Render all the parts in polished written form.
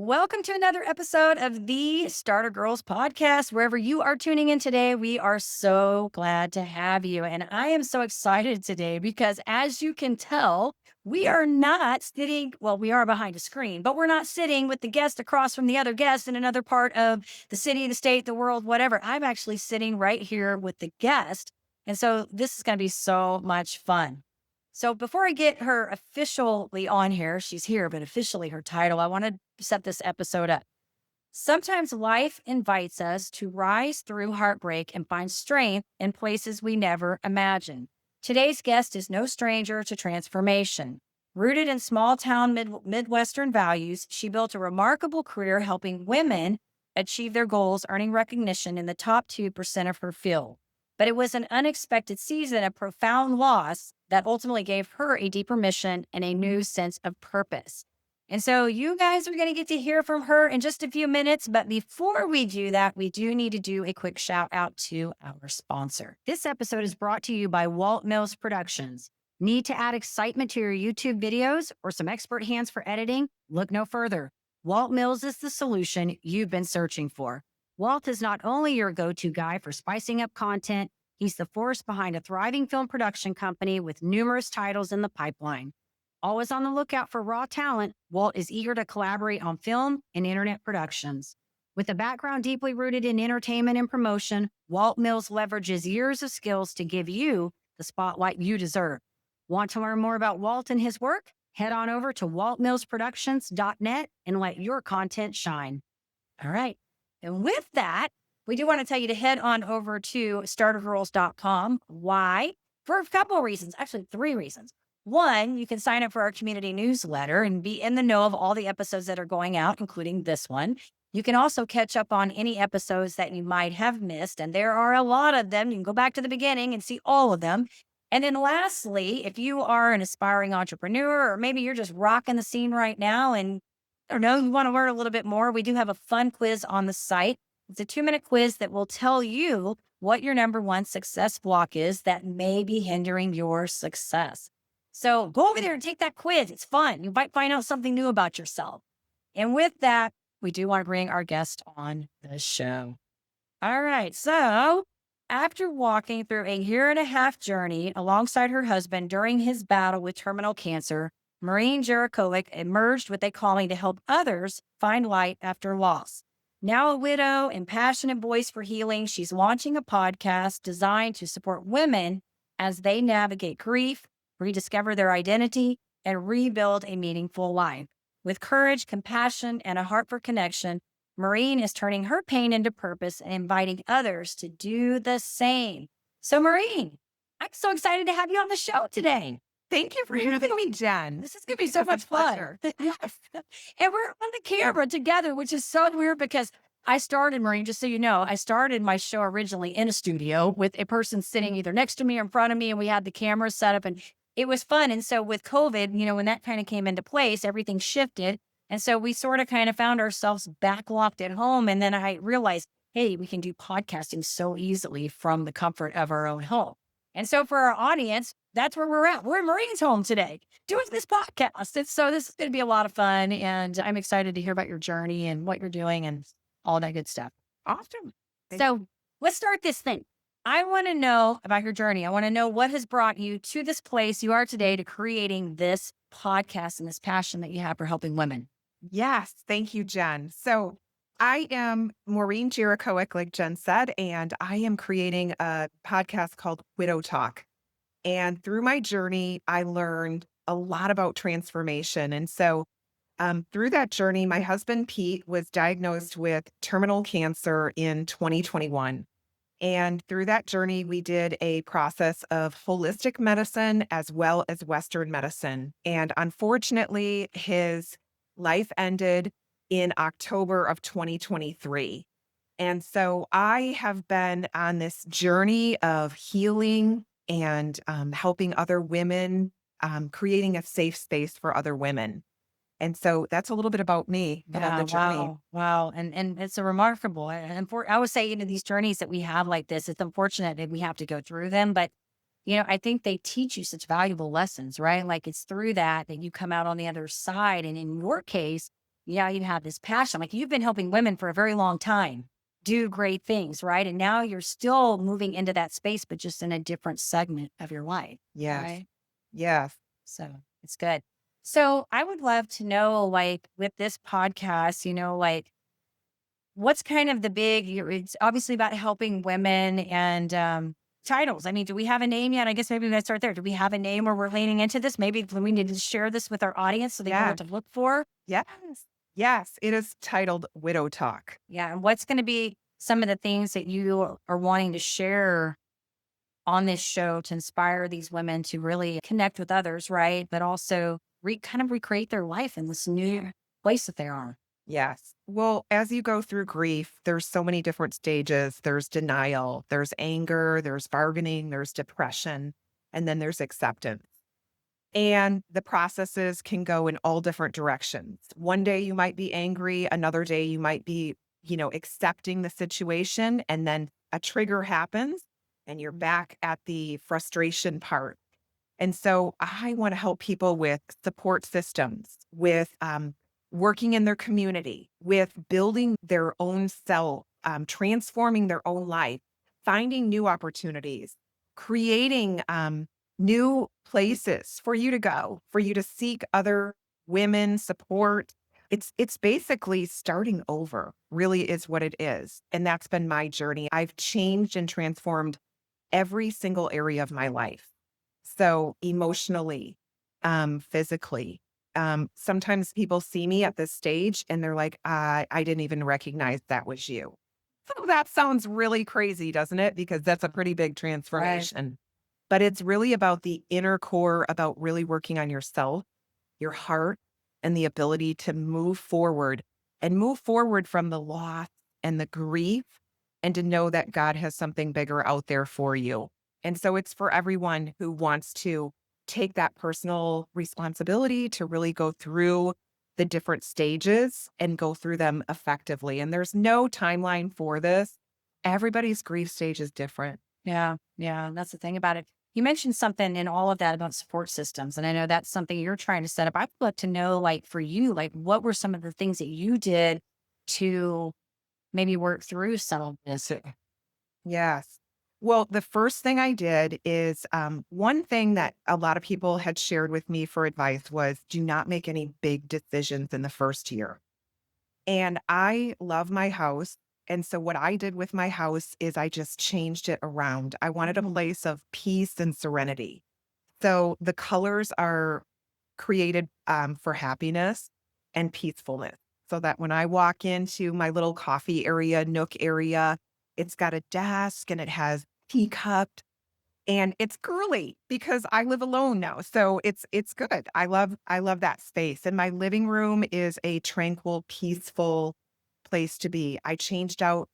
Welcome to another episode of the Starter Girlz Podcast. Wherever you are tuning in today, we are so glad to have you. And I am so excited today because, as you can tell, we are not sitting, well, we are behind a screen, but we're not sitting with the guest across from the other guest in another part of the city, the state, the world, whatever. I'm actually sitting right here with the guest. And so this is going to be so much fun. So before I get her officially on here, she's here, but officially her title, I want to set this episode up. Sometimes life invites us to rise through heartbreak and find strength in places we never imagined. Today's guest is no stranger to transformation. Rooted in small town Midwestern values, she built a remarkable career helping women achieve their goals, earning recognition in the top 2% of her field. But it was an unexpected season of profound loss that ultimately gave her a deeper mission and a new sense of purpose. And so you guys are going to get to hear from her in just a few minutes. But before we do that, we do need to do a quick shout out to our sponsor. This episode is brought to you by Walt Mills Productions. Need to add excitement to your YouTube videos or some expert hands for editing? Look no further. Walt Mills is the solution you've been searching for. Walt is not only your go-to guy for spicing up content, he's the force behind a thriving film production company with numerous titles in the pipeline. Always on the lookout for raw talent, Walt is eager to collaborate on film and internet productions. With a background deeply rooted in entertainment and promotion, Walt Mills leverages years of skills to give you the spotlight you deserve. Want to learn more about Walt and his work? Head on over to waltmillsproductions.net and let your content shine. All right. And with that, we do want to tell you to head on over to startergirlz.com. Why? For a couple of reasons, actually 3 reasons. One, you can sign up for our community newsletter and be in the know of all the episodes that are going out, including this one. You can also catch up on any episodes that you might have missed, and there are a lot of them. You can go back to the beginning and see all of them. And then lastly, if you are an aspiring entrepreneur, or maybe you're just rocking the scene right now and I don't know, you want to learn a little bit more, we do have a fun quiz on the site. It's a 2-minute quiz that will tell you what your number one success block is that may be hindering your success. So go over there and take that quiz. It's fun. You might find out something new about yourself. And with that, we do want to bring our guest on the show. All right. So after walking through a 1.5-year journey alongside her husband during his battle with terminal cancer, Maureen Jirikowic emerged with a calling to help others find light after loss. Now a widow and passionate voice for healing, she's launching a podcast designed to support women as they navigate grief, rediscover their identity, and rebuild a meaningful life. With courage, compassion, and a heart for connection, Maureen is turning her pain into purpose and inviting others to do the same. So Maureen, I'm so excited to have you on the show today. Thank you for having me, Jen. This is going to be so much fun. Yes. And we're on the camera together, which is so weird because I started, Maureen, just so you know, I started my show originally in a studio with a person sitting either next to me or in front of me, and we had the camera set up and it was fun. And so with COVID, when that kind of came into place, everything shifted. And so we sort of kind of found ourselves backlocked at home. And then I realized, hey, we can do podcasting so easily from the comfort of our own home. And so for our audience, that's where we're at. We're in Marine's home today doing this podcast. And so this is going to be a lot of fun. And I'm excited to hear about your journey and what you're doing and all that good stuff. Awesome. So let's start this thing. I want to know about your journey. I want to know what has brought you to this place you are today to creating this podcast and this passion that you have for helping women. Yes. Thank you, Jen. So I am Maureen Jirikowic, like Jen said, and I am creating a podcast called Widow Talk. And through my journey, I learned a lot about transformation. And so through that journey, my husband, Pete, was diagnosed with terminal cancer in 2021. And through that journey, we did a process of holistic medicine as well as Western medicine. And unfortunately, his life ended in October of 2023. And so I have been on this journey of healing and helping other women, creating a safe space for other women. And so that's a little bit about me and on the journey. Wow. And it's a remarkable. And I would say, these journeys that we have like this, it's unfortunate that we have to go through them. But, I think they teach you such valuable lessons, right? Like it's through that you come out on the other side. And in your case, yeah, you have this passion. Like you've been helping women for a very long time do great things, right? And now you're still moving into that space, but just in a different segment of your life, Yes. right? Yes. So it's good. So I would love to know, like, with this podcast, like, what's kind of the it's obviously about helping women and titles. I mean, do we have a name yet? I guess maybe we gotta start there. Do we have a name where we're leaning into this? Maybe we need to share this with our audience so they know Yes. what to look for. Yes. Yes. It is titled Widow Talk. Yeah. And what's going to be some of the things that you are wanting to share on this show to inspire these women to really connect with others, right? But also kind of recreate their life in this new place that they are. Yes. Well, as you go through grief, there's so many different stages. There's denial, there's anger, there's bargaining, there's depression, and then there's acceptance. And the processes can go in all different directions. One day you might be angry, another day you might be, accepting the situation, and then a trigger happens and you're back at the frustration part. And so I want to help people with support systems, with working in their community, with building their own self, transforming their own life, finding new opportunities, creating new places for you to go, for you to seek other women support. It's basically starting over, really is what it is. And that's been my journey. I've changed and transformed every single area of my life. So emotionally, physically. Sometimes people see me at this stage and they're like, I didn't even recognize that was you. So that sounds really crazy, doesn't it? Because that's a pretty big Right. transformation. But it's really about the inner core, about really working on yourself, your heart, and the ability to move forward and move forward from the loss and the grief and to know that God has something bigger out there for you. And so it's for everyone who wants to take that personal responsibility to really go through the different stages and go through them effectively. And there's no timeline for this. Everybody's grief stage is different. Yeah. Yeah. That's the thing about it. You mentioned something in all of that about support systems. And I know that's something you're trying to set up. I'd love to know, like, for you, like, what were some of the things that you did to maybe work through some of this? Yes. Well, the first thing I did is one thing that a lot of people had shared with me for advice was do not make any big decisions in the first year. And I love my house. And so what I did with my house is I just changed it around. I wanted a place of peace and serenity. So the colors are created for happiness and peacefulness. So that when I walk into my little coffee area, nook area, it's got a desk and it has teacups and it's girly because I live alone now. So it's good. I love that space. And my living room is a tranquil, peaceful place to be. I changed out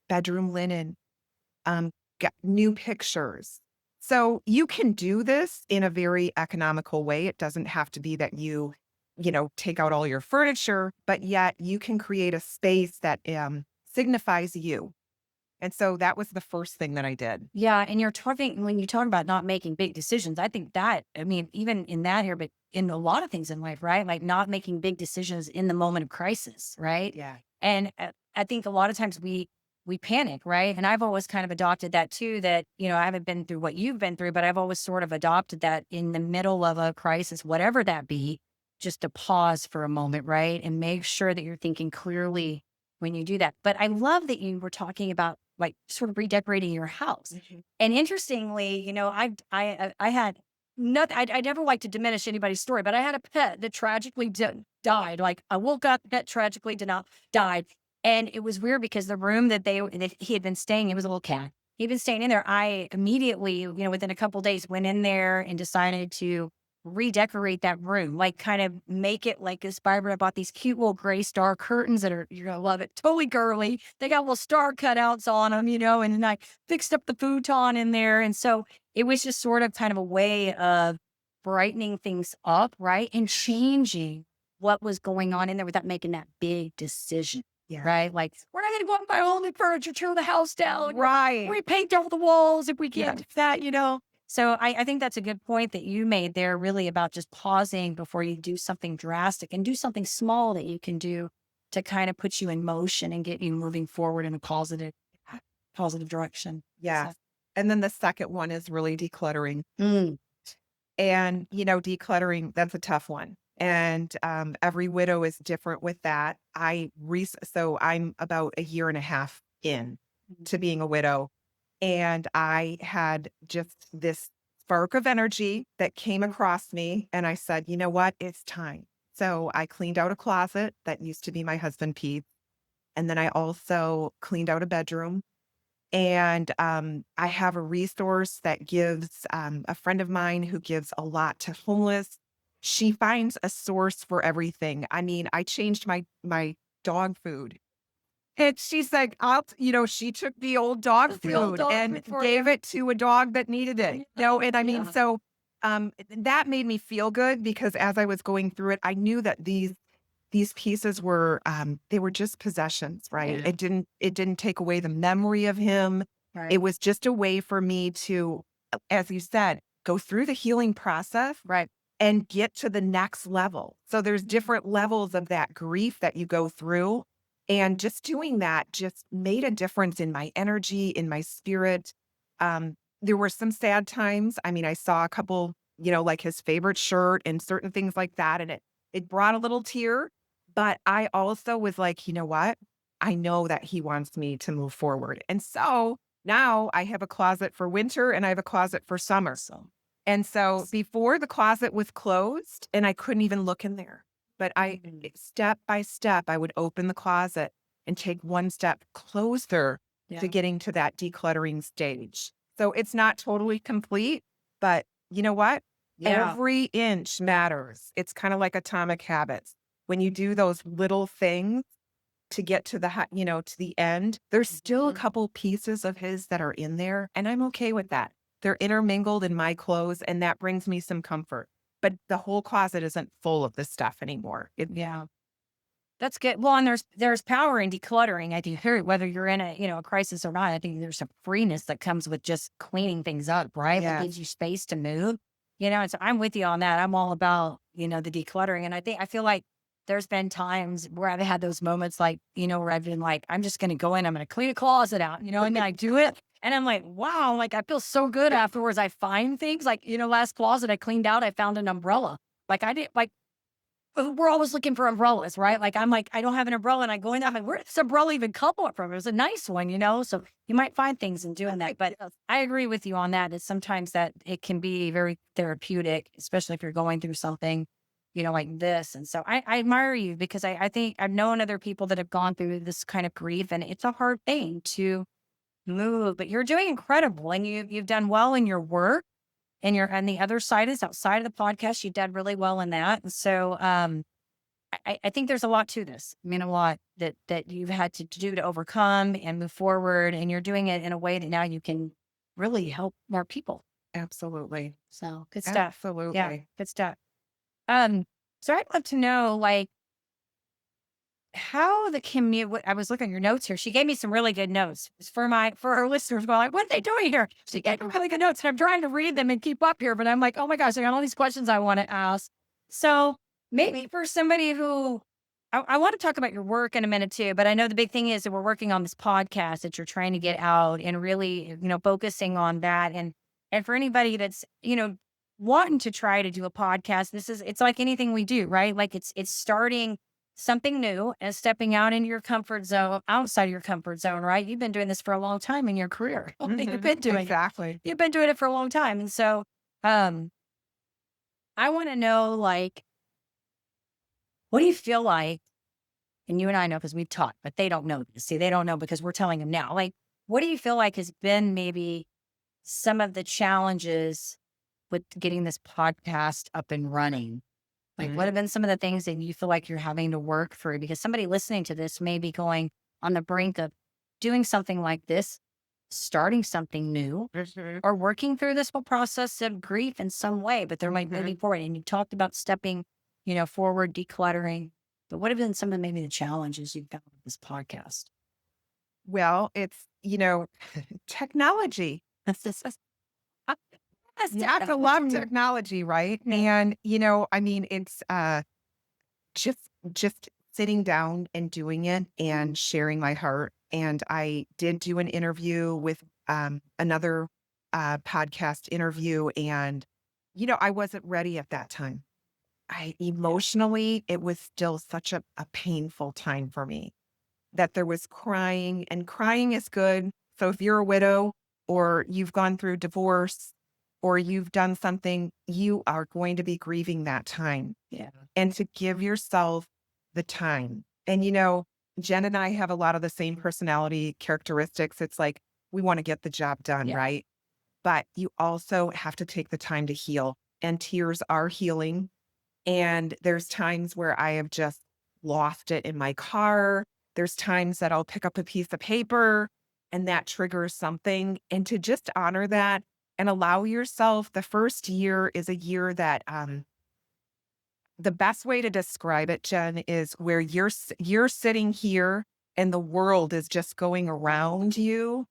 bedroom linen, got new pictures. So you can do this in a very economical way. It doesn't have to be that you take out all your furniture, but yet you can create a space that signifies you. And so that was the first thing that I did. Yeah, and when you talk about not making big decisions, I think that, I mean, even in that here, but in a lot of things in life, right? Like not making big decisions in the moment of crisis, right? Yeah. And I think a lot of times we panic, right? And I've always kind of adopted that too. That I haven't been through what you've been through, but I've always sort of adopted that in the middle of a crisis, whatever that be, just to pause for a moment, right, and make sure that you're thinking clearly when you do that. But I love that you were talking about like sort of redecorating your house. Mhm. And interestingly, I had nothing. I never like to diminish anybody's story, but I had a pet that tragically died. Like I woke up, pet tragically died, and it was weird because the room that he had been staying, it was a little cat. He'd been staying in there. I immediately, within a couple days, went in there and decided to redecorate that room, like kind of make it like this vibrant. I bought these cute little gray star curtains that are, you're gonna love it. Totally girly. They got little star cutouts on them, and then I fixed up the futon in there. And so it was just sort of kind of a way of brightening things up, right? And changing what was going on in there without making that big decision. Yeah. Right. Like, we're not going to go out and buy all new furniture, tear the house down, Right. repaint all the walls if we can't Yes. do that. So I think that's a good point that you made there, really about just pausing before you do something drastic and do something small that you can do to kind of put you in motion and get you moving forward in a positive direction. So, Yes. And then the second one is really decluttering. mm, And, decluttering, that's a tough one. And every widow is different with that. So I'm about a year and a half in to being a widow. And I had just this spark of energy that came across me. And I said, you know what? It's time. So I cleaned out a closet that used to be my husband Pete's. And then I also cleaned out a bedroom. And I have a resource that gives a friend of mine who gives a lot to homeless. She finds a source for everything. I mean, I changed my dog food. And she's like, she took the old dog the old food dog and food for gave you. it to a dog that needed it. And I mean, Yeah. so that made me feel good because as I was going through it, I knew that these pieces were, they were just possessions, right? Yeah. It didn't take away the memory of him. Right. It was just a way for me to, as you said, go through the healing process Right. and get to the next level. So there's different levels of that grief that you go through. And just doing that just made a difference in my energy, in my spirit. There were some sad times. I mean, I saw a couple, like his favorite shirt and certain things like that. And it brought a little tear. But I also was like, you know what? I know that he wants me to move forward. And so now I have a closet for winter and I have a closet for summer. So, And so before the closet was closed and I couldn't even look in there, but step by step, I would open the closet and take one step closer to yeah. getting to that decluttering stage. So it's not totally complete, but you know what? Yeah. Every inch matters. It's kind of like atomic habits. When you do those little things to get to to the end, there's still a Mhm. couple pieces of his that are in there, and I'm okay with that. They're intermingled in my clothes, and that brings me some comfort. But the whole closet isn't full of this stuff anymore. Yeah. That's good. Well, and there's power in decluttering. I do hear it, whether you're in a crisis or not. I think there's a freeness that comes with just cleaning things up, right? That Yeah. gives you space to move. And so I'm with you on that. I'm all about, the decluttering. And I feel like there's been times where I've had those moments like, where I've been like, I'm just gonna go in, I'm gonna clean a closet out, and I do it. And I'm like, wow, like I feel so good afterwards. I find things like, last closet I cleaned out, I found an umbrella. Like I did like we're always looking for umbrellas, right? Like, I'm like, I don't have an umbrella. And I go in there, I'm like, where did this umbrella even come from? It was a nice one. So you might find things in doing that. But I agree with you on that. That sometimes that it can be very therapeutic, especially if you're going through something, like this. And so I admire you because I think I've known other people that have gone through this kind of grief and it's a hard thing to move, but you're doing incredible and you've done well in your work and the other side is outside of the podcast. You did really well in that. And so I think there's a lot to this. I mean, a lot that you've had to do to overcome and move forward. And you're doing it in a way that now you can really help more people. Absolutely. So good stuff. Yeah, Absolutely. good stuff. Um, so I'd love to know like how the commute I was looking at your notes here. She gave me some really good notes. It's for her listeners going like, what are they doing here? She gave me really good notes. And I'm trying to read them and keep up here, but I'm like, oh my gosh, I got all these questions I want to ask. So maybe for somebody who I want to talk about your work in a minute too, but I know the big thing is that we're working on this podcast that you're trying to get out and really, focusing on that. And for anybody that's, wanting to try to do a podcast, it's like anything we do, right? Like it's starting something new and stepping out in your comfort zone, outside of your comfort zone, right? You've been doing this for a long time in your career. You've been doing it. Exactly. You've been doing it for a long time. And so um I want to know like, what do you feel like? And you and I know because we've talked, but they don't know this. See, they don't know because we're telling them now. Like, what do you feel like has been maybe some of the challenges with getting this podcast up and running? Like, what Mhm. have been some of the things that you feel like you're having to work through? Because somebody listening to this may be going on the brink of doing something like this, starting something new, Mhm. or working through this whole process of grief in some way, but they're like Mhm. moving forward. And you talked about stepping, forward, decluttering. But what have been some of maybe the challenges you've found with this podcast? Well, it's, technology. You have to love technology, right? And, I mean, it's just just sitting down and doing it and sharing my heart. And I did do an interview with another podcast interview, and I wasn't ready at that time. I emotionally, it was still such a painful time for me that there was crying, and crying is good. So if you're a widow or you've gone through divorce or you've done something, you are going to be grieving that time, Yeah. and to give yourself the time. And, Jen and I have a lot of the same personality characteristics. It's like we want to get the job done, Yeah. right? But you also have to take the time to heal, and tears are healing. And there's times where I have just lost it in my car. There's times that I'll pick up a piece of paper and that triggers something. And to just honor that and allow yourself, the first year is a year that the best way to describe it, Jen, is where you're sitting here and the world is just going around you,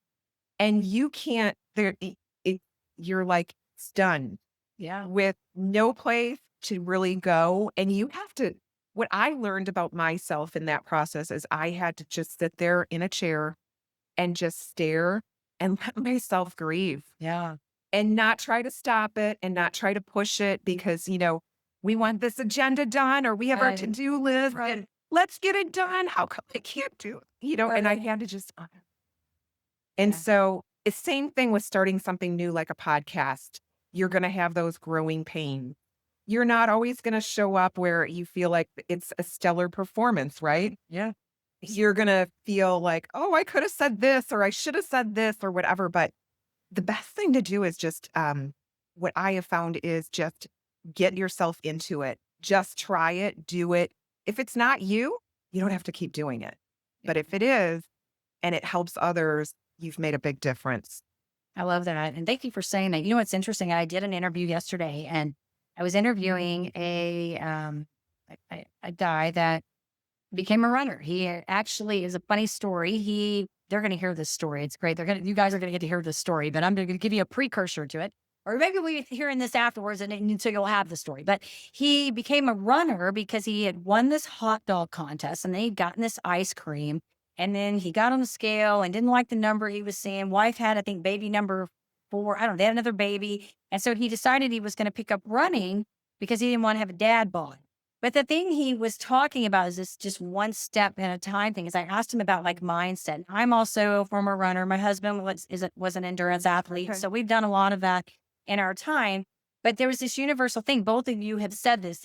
and you can't you're like stunned Yeah. with no place to really go. And you have to, what I learned about myself in that process is I had to just sit there in a chair and just stare and let myself grieve Yeah. and not try to stop it and not try to push it because, we want this agenda done or we have our Right. to-do list and let's get it done. How come I can't do it? And I Right. had to just, and Yeah. so it's same thing with starting something new like a podcast. You're going to have those growing pains. You're not always going to show up where you feel like it's a stellar performance, right? Yeah. You're going to feel like, oh, I could have said this or I should have said this or whatever. But the best thing to do is just what I have found is just get yourself into it. Just try it, do it. If it's not you, you don't have to keep doing it. But if it is and it helps others, you've made a big difference. I love that. And thank you for saying that. You know what's interesting? I did an interview yesterday and I was interviewing a guy that became a runner. He actually is a funny story. They're going to hear this story. It's great. You guys are going to get to hear this story, but I'm going to give you a precursor to it. Or maybe we'll be hearing this afterwards and so you'll have the story. But he became a runner because he had won this hot dog contest and then he'd gotten this ice cream. And then he got on the scale and didn't like the number he was seeing. Wife had, I think, baby number 4. I don't know. They had another baby. And so he decided he was going to pick up running because he didn't want to have a dad bod. But the thing he was talking about is this just one step at a time thing. Is I asked him about like mindset. I'm also a former runner. My husband was an endurance athlete. Okay. So we've done a lot of that in our time. But there was this universal thing. Both of you have said this,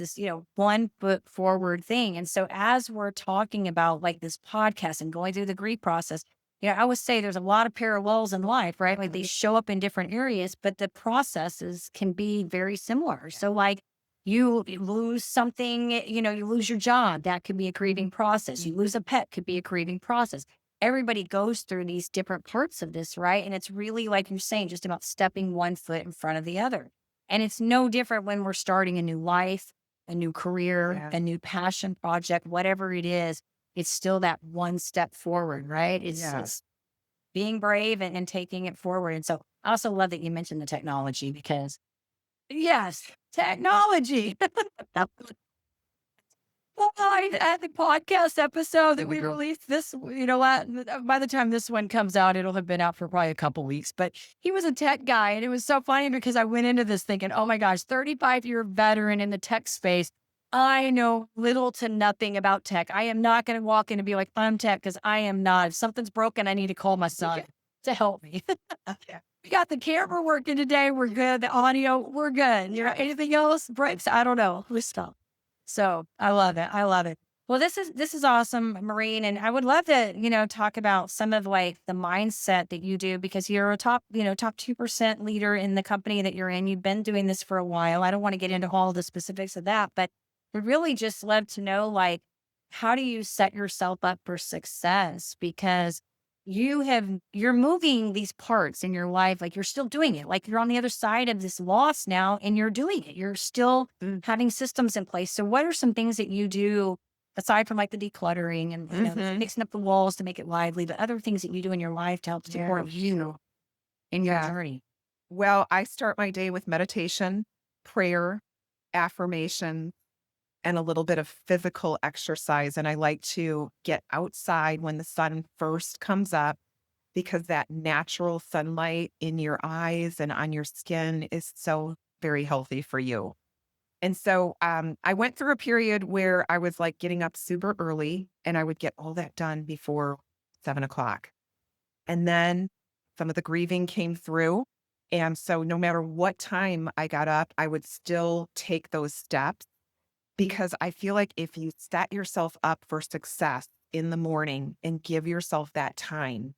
1 foot forward thing. And so as we're talking about like this podcast and going through the grief process, I would say there's a lot of parallels in life, right? Like they show up in different areas, but the processes can be very similar. So like you lose something, you lose your job. That could be a grieving process. You lose a pet, could be a grieving process. Everybody goes through these different parts of this, right? And it's really like you're saying, just about stepping 1 foot in front of the other. And it's no different when we're starting a new life, a new career, Yeah. a new passion project, whatever it is, it's still that one step forward, right? It's being brave and taking it forward. And so I also love that you mentioned the technology because yes, technology. Well, at the podcast episode that we released by the time this one comes out, it'll have been out for probably a couple weeks. But he was a tech guy, and it was so funny because I went into this thinking, oh my gosh, 35-year veteran in the tech space. I know little to nothing about tech. I am not going to walk in and be like, I'm tech because I am not. If something's broken, I need to call my son to help me. We got the camera working today. We're good. The audio, we're good. Anything else breaks? I don't know. We stop. So I love it. I love it. Well, this is awesome, Maureen. And I would love to, talk about some of like the mindset that you do because you're a top 2% leader in the company that you're in. You've been doing this for a while. I don't want to get into all the specifics of that, but we'd really just love to know like, how do you set yourself up for success? Because you're moving these parts in your life, like you're still doing it. Like you're on the other side of this loss now and you're doing it. You're still having systems in place. So what are some things that you do aside from like the decluttering and fixing up the walls to make it lively, but other things that you do in your life to help support you in your journey? Well, I start my day with meditation, prayer, affirmation, and a little bit of physical exercise. And I like to get outside when the sun first comes up because that natural sunlight in your eyes and on your skin is so very healthy for you. And so I went through a period where I was like getting up super early and I would get all that done before 7 o'clock. And then some of the grieving came through. And so no matter what time I got up, I would still take those steps because I feel like if you set yourself up for success in the morning and give yourself that time,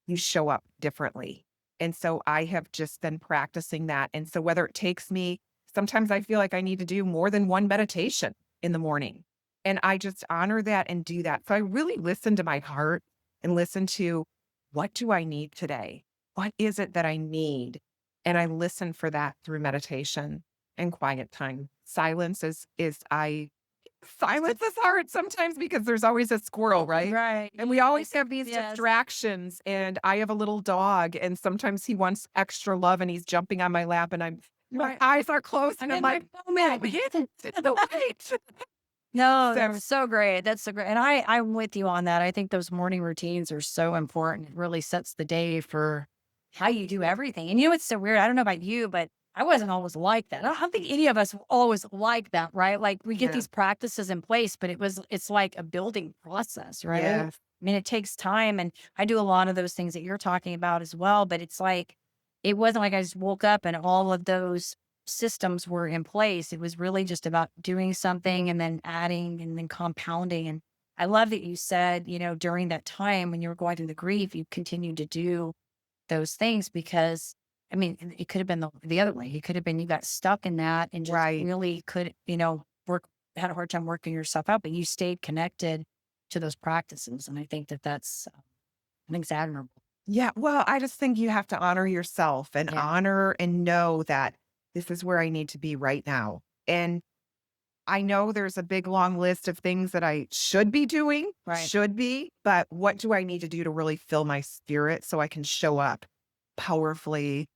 you show up differently. And so I have just been practicing that. And so whether it takes me, sometimes I feel like I need to do more than one meditation in the morning. And I just honor that and do that. So I really listen to my heart and listen to what do I need today? What is it that I need? And I listen for that through meditation and quiet time. Silence is hard sometimes because there's always a squirrel, right? Right. And we always have these Yes. distractions, and I have a little dog, and sometimes he wants extra love, and he's jumping on my lap, and my Right. eyes are closed, and I'm in my like, moment. "Oh, get to the light." No, So that's so great. That's so great. And I'm with you on that. I think those morning routines are so important. It really sets the day for how you do everything. And you know, it's so weird. I don't know about you, but I wasn't always like that. I don't think any of us were always like that, right? Like we get yeah, these practices in place, but it's like a building process, right? I yes, mean, it takes time. And I do a lot of those things that you're talking about as well. But it's like, it wasn't like I just woke up and all of those systems were in place. It was really just about doing something and then adding and then compounding. And I love that you said, during that time when you were going through the grief, you continued to do those things because I mean, it could have been the other way. It could have been you got stuck in that and just right. really could, work, had a hard time working yourself out, but you stayed connected to those practices. And I think that that's, I think it's admirable. Yeah, well, I just think you have to honor yourself and Yeah. honor and know that this is where I need to be right now. And I know there's a big long list of things that I should be doing, Right. but what do I need to do to really fill my spirit so I can show up powerfully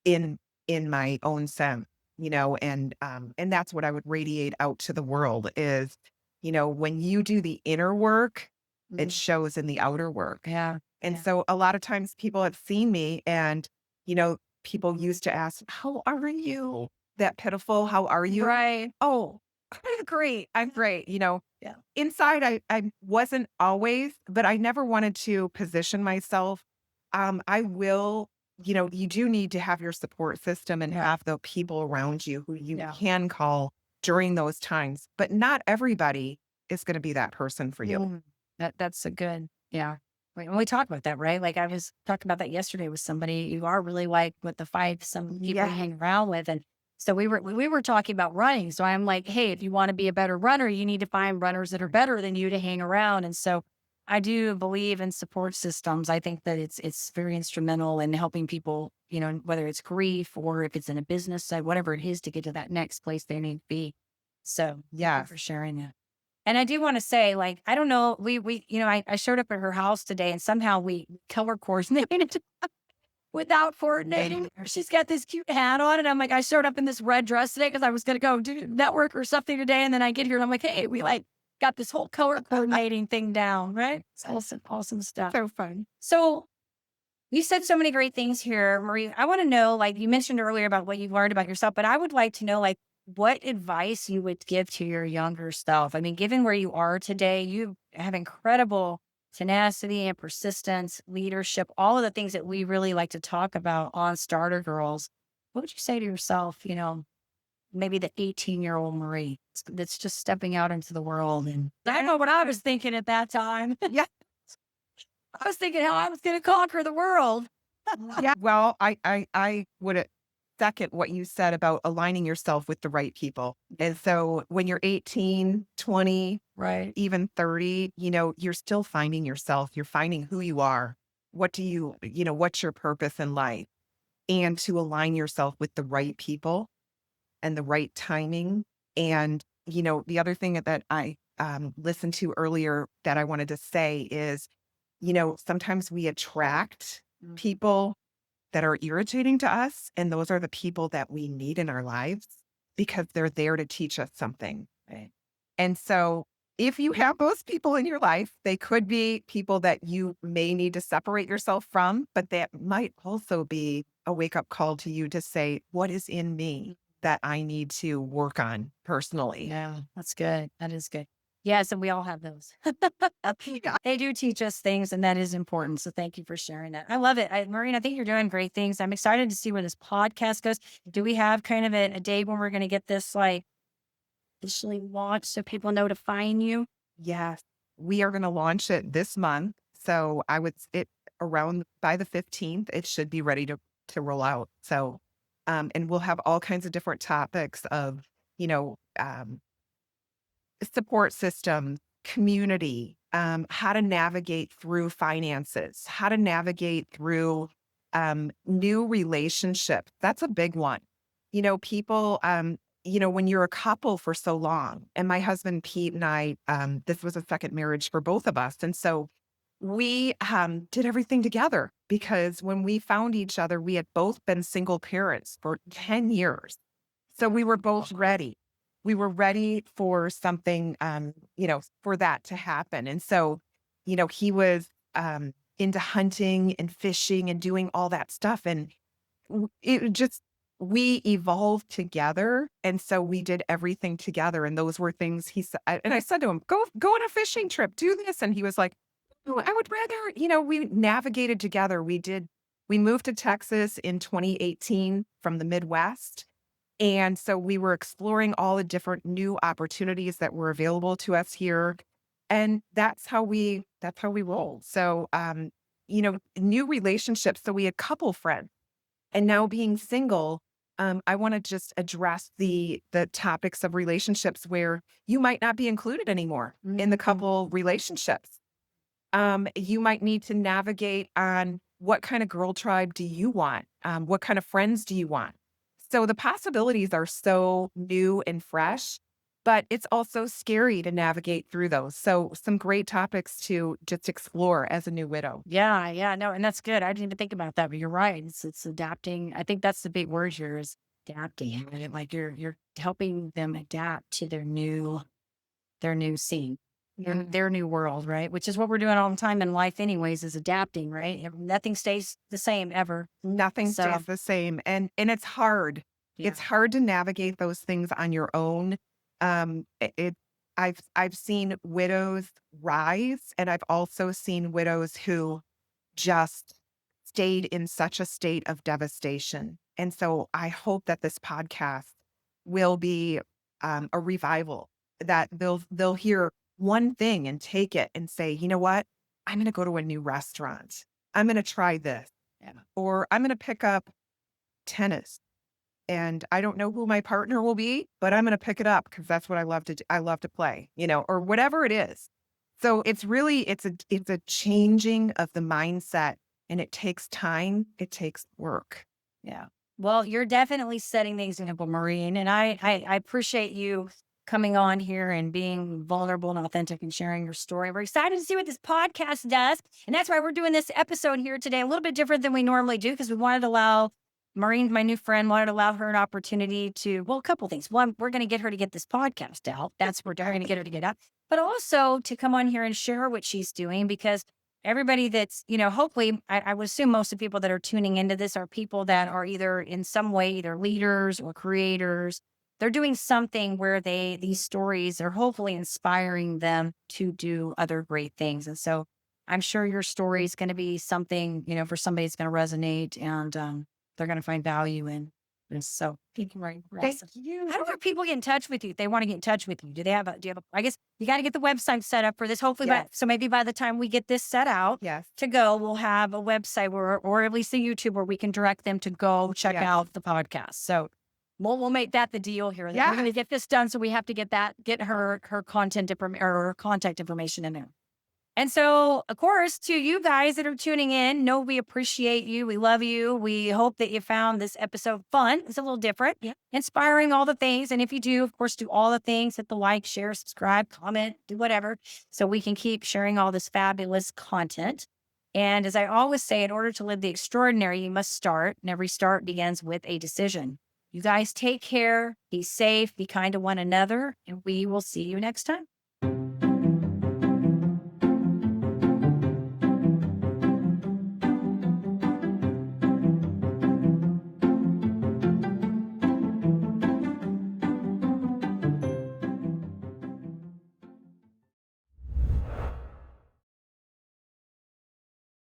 in my own sense, and that's what I would radiate out to the world is, when you do the inner work, it Mhm. shows in the outer work. Yeah. And Yeah. so a lot of times people have seen me and, people used to ask, "How are you?" That pitiful, "How are you?" Right. "Oh, I'm great. I'm great." Yeah. Inside I wasn't always, but I never wanted to position myself. I will, you do need to have your support system and Yeah. have the people around you who you Yeah. can call during those times, but not everybody is going to be that person for you. Mm. That's a good, yeah. And we talk about that, right? Like I was talking about that yesterday with somebody. You are really like with the five some people you Yeah. hang around with, and so we were talking about running. So I'm like, hey, if you want to be a better runner, you need to find runners that are better than you to hang around. And so I do believe in support systems. I think that it's very instrumental in helping people, whether it's grief or if it's in a business side, whatever it is, to get to that next place they need to be. So thank you Yes. for sharing that. And I do wanna say, like, I don't know, I showed up at her house today and somehow we color coordinated without coordinating. She's got this cute hat on, and I'm like, I showed up in this red dress today because I was gonna go do network or something today, and then I get here and I'm like, "Hey, we, like, got this whole color coordinating thing down," right? It's awesome, awesome stuff. So fun. So you said so many great things here, Marie. I want to know, like you mentioned earlier about what you've learned about yourself, but I would like to know, like, what advice you would give to your younger self. I mean, given where you are today, you have incredible tenacity and persistence, leadership, all of the things that we really like to talk about on Starter Girls. What would you say to yourself, maybe the 18-year-old Marie that's just stepping out into the world? And I know what I was thinking at that time. Yeah. I was thinking how I was going to conquer the world. Yeah. Well, I would second what you said about aligning yourself with the right people. And so when you're 18, 20, Right. even 30, you're still finding yourself. You're finding who you are. What's your purpose in life? And to align yourself with the right people and the right timing. And, the other thing that I listened to earlier that I wanted to say is, sometimes we attract Mm. people that are irritating to us. And those are the people that we need in our lives because they're there to teach us something. Right. And so if you have those people in your life, they could be people that you may need to separate yourself from, but that might also be a wake up call to you to say, what is in me that I need to work on personally? Yeah, that's good. That is good. Yes, and we all have those. Yeah. They do teach us things, and that is important. So thank you for sharing that. I love it. Maureen, I think you're doing great things. I'm excited to see where this podcast goes. Do we have kind of a date when we're going to get this like officially launched so people know to find you? Yes. We are going to launch it this month. So I would, it around by the 15th, it should be ready to roll out. So, and we'll have all kinds of different topics of, you know, support systems, community, how to navigate through finances, how to navigate through new relationships. That's a big one. People, when you're a couple for so long, and my husband Pete and I, this was a second marriage for both of us. And so we did everything together because when we found each other, we had both been single parents for 10 years. So we were both ready. We were ready for something, for that to happen. And so, he was into hunting and fishing and doing all that stuff. And it just, we evolved together. And so we did everything together. And those were things he said. And I said to him, go on a fishing trip, do this. And he was like, "Oh, I would rather, we navigated together. We moved to Texas in 2018 from the Midwest. And so we were exploring all the different new opportunities that were available to us here. And that's how we roll. So, new relationships. So we had couple friends and now being single. I want to just address the topics of relationships where you might not be included anymore in the couple relationships. You might need to navigate on what kind of girl tribe do you want? What kind of friends do you want? So the possibilities are so new and fresh, but it's also scary to navigate through those. So some great topics to just explore as a new widow. Yeah, yeah, no, and that's good. I didn't even think about that, but you're right. It's adapting. I think that's the big word here is adapting. Right? Like you're helping them adapt to their new scene, their new world, right? Which is what we're doing all the time in life, anyways, is adapting, right? Nothing stays the same ever. Nothing So stays the same, and it's hard. yeah, It's hard to navigate those things on your own. I've seen widows rise, and I've also seen widows who just stayed in such a state of devastation. And so I hope that this podcast will be a revival, that they'll hear one thing and take it and say, you know what? I'm going to go to a new restaurant. I'm going to try this, yeah, or I'm going to pick up tennis. And I don't know who my partner will be, but I'm going to pick it up because that's what I love to do. I love to play, or whatever it is. So it's a changing of the mindset, and it takes time. It takes work. yeah. Well, you're definitely setting the example, Maureen, and I appreciate you coming on here and being vulnerable and authentic and sharing your story. We're excited to see what this podcast does, and that's why we're doing this episode here today, a little bit different than we normally do because we wanted to allow Maureen, my new friend, wanted to allow her an opportunity to, well, a couple things. One, we're going to get her to get this podcast out. That's where we're going to get her to get out, but also to come on here and share what she's doing because everybody that's, hopefully, I would assume most of the people that are tuning into this are people that are either in some way, either leaders or creators. They're doing something where these stories are hopefully inspiring them to do other great things. And so I'm sure your story is going to be something, for somebody that's going to resonate and, they're going to find value in this. So thank you, Maureen. Thank you. How do people get in touch with you if they want to get in touch with you? Do you have I guess you got to get the website set up for this. Hopefully, Yes. so maybe by the time we get this set out Yes. to go, we'll have a website or at least a YouTube where we can direct them to go check Yes. out the podcast. So we'll make that the deal here. Yeah. We're going to get this done. So we have to get her content or her contact information in there. And so, of course, to you guys that are tuning in, know we appreciate you. We love you. We hope that you found this episode fun. It's a little different, inspiring, all the things. And if you do, of course, do all the things, hit the like, share, subscribe, comment, do whatever, so we can keep sharing all this fabulous content. And as I always say, in order to live the extraordinary, you must start, and every start begins with a decision. You guys take care, be safe, be kind to one another, and we will see you next time.